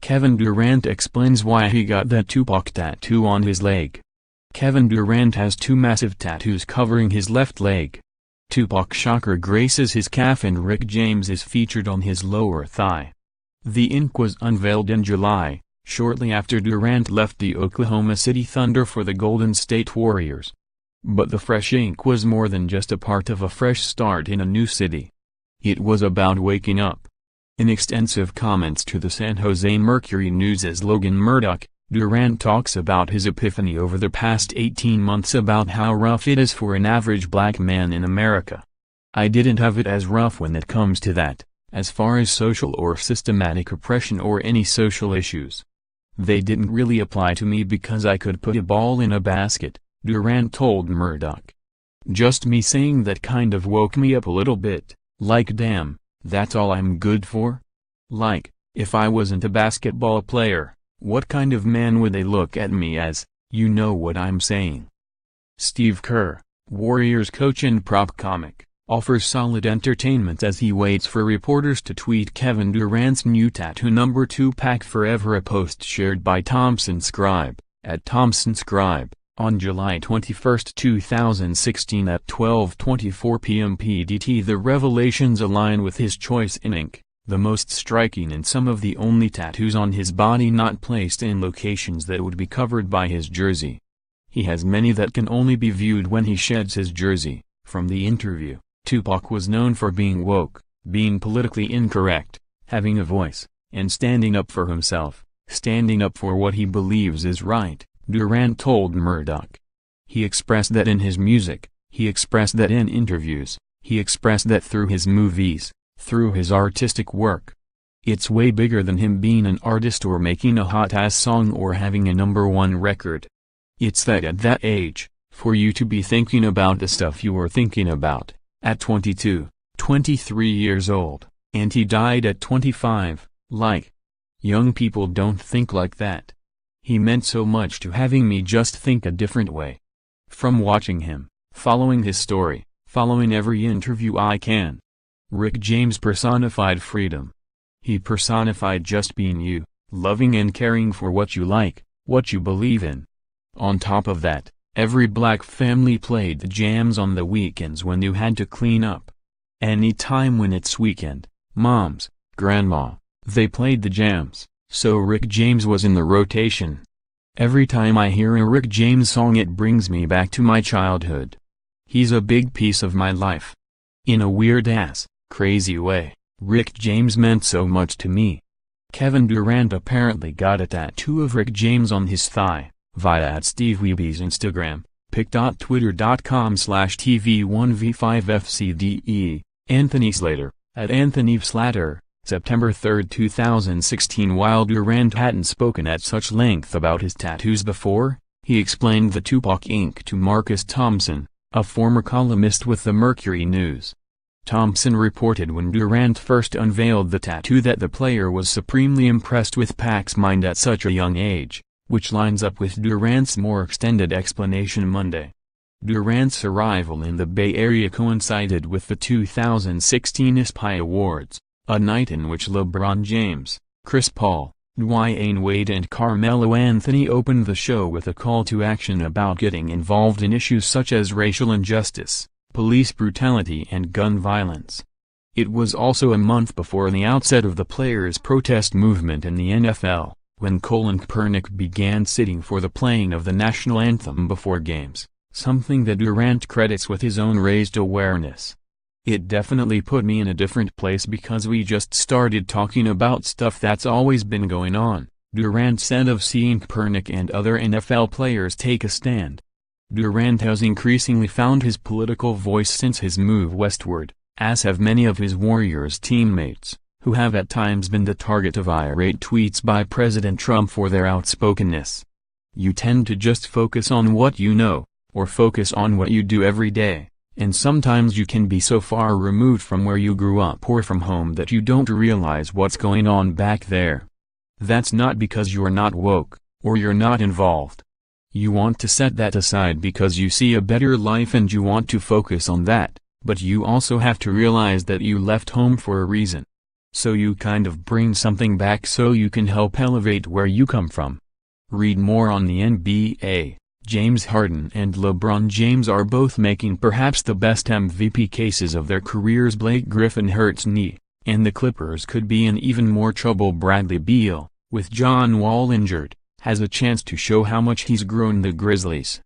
Kevin Durant explains why he got that Tupac tattoo on his leg. Kevin Durant has two massive tattoos covering his left leg. Tupac Shakur graces his calf and Rick James is featured on his lower thigh. The ink was unveiled in July, shortly after Durant left the Oklahoma City Thunder for the Golden State Warriors. But the fresh ink was more than just a part of a fresh start in a new city. It was about waking up. In extensive comments to the San Jose Mercury News' Logan Murdock, Durant talks about his epiphany over the past 18 months about how rough it is for an average black man in America. I didn't have it as rough when it comes to that, as far as social or systematic oppression or any social issues. They didn't really apply to me because I could put a ball in a basket, Durant told Murdock. Just me saying that kind of woke me up a little bit, like damn. That's all I'm good for? Like, if I wasn't a basketball player, what kind of man would they look at me as, you know what I'm saying? Steve Kerr, Warriors coach and prop comic, offers solid entertainment as he waits for reporters to tweet Kevin Durant's new tattoo number Tupac Forever, a post shared by Thompson Scribe, at Thompson Scribe, on July 21, 2016 at 12:24 p.m. PDT. The revelations align with his choice in ink, the most striking and some of the only tattoos on his body not placed in locations that would be covered by his jersey. He has many that can only be viewed when he sheds his jersey. From the interview, Tupac was known for being woke, being politically incorrect, having a voice, and standing up for himself, standing up for what he believes is right. Durant told Murdock. He expressed that in his music, he expressed that in interviews, he expressed that through his movies, through his artistic work. It's way bigger than him being an artist or making a hot-ass song or having a #1 record. It's that at that age, for you to be thinking about the stuff you were thinking about, at 22, 23 years old, and he died at 25, like. Young people don't think like that. He meant so much to having me just think a different way. From watching him, following his story, following every interview I can. Rick James personified freedom. He personified just being you, loving and caring for what you like, what you believe in. On top of that, every black family played the jams on the weekends when you had to clean up. Any time when it's weekend, moms, grandma, they played the jams. So Rick James was in the rotation. Every time I hear a Rick James song it brings me back to my childhood. He's a big piece of my life. In a weird-ass, crazy way, Rick James meant so much to me. Kevin Durant apparently got a tattoo of Rick James on his thigh, via @SteveWeeby's Instagram, pic.twitter.com/TV1V5FCDE, Anthony Slater, @AnthonySlater. September 3, 2016. While Durant hadn't spoken at such length about his tattoos before, he explained the Tupac ink to Marcus Thompson, a former columnist with the Mercury News. Thompson reported when Durant first unveiled the tattoo that the player was supremely impressed with Pac's mind at such a young age, which lines up with Durant's more extended explanation Monday. Durant's arrival in the Bay Area coincided with the 2016 ESPY Awards, a night in which LeBron James, Chris Paul, Dwyane Wade and Carmelo Anthony opened the show with a call to action about getting involved in issues such as racial injustice, police brutality and gun violence. It was also a month before the outset of the players' protest movement in the NFL, when Colin Kaepernick began sitting for the playing of the national anthem before games, something that Durant credits with his own raised awareness. It definitely put me in a different place because we just started talking about stuff that's always been going on, Durant said of seeing Kaepernick and other NFL players take a stand. Durant has increasingly found his political voice since his move westward, as have many of his Warriors teammates, who have at times been the target of irate tweets by President Trump for their outspokenness. You tend to just focus on what you know, or focus on what you do every day. And sometimes you can be so far removed from where you grew up or from home that you don't realize what's going on back there. That's not because you're not woke, or you're not involved. You want to set that aside because you see a better life and you want to focus on that, but you also have to realize that you left home for a reason. So you kind of bring something back so you can help elevate where you come from. Read more on the NBA. James Harden and LeBron James are both making perhaps the best MVP cases of their careers. Blake Griffin hurts knee, and the Clippers could be in even more trouble. Bradley Beal, with John Wall injured, has a chance to show how much he's grown. The Grizzlies,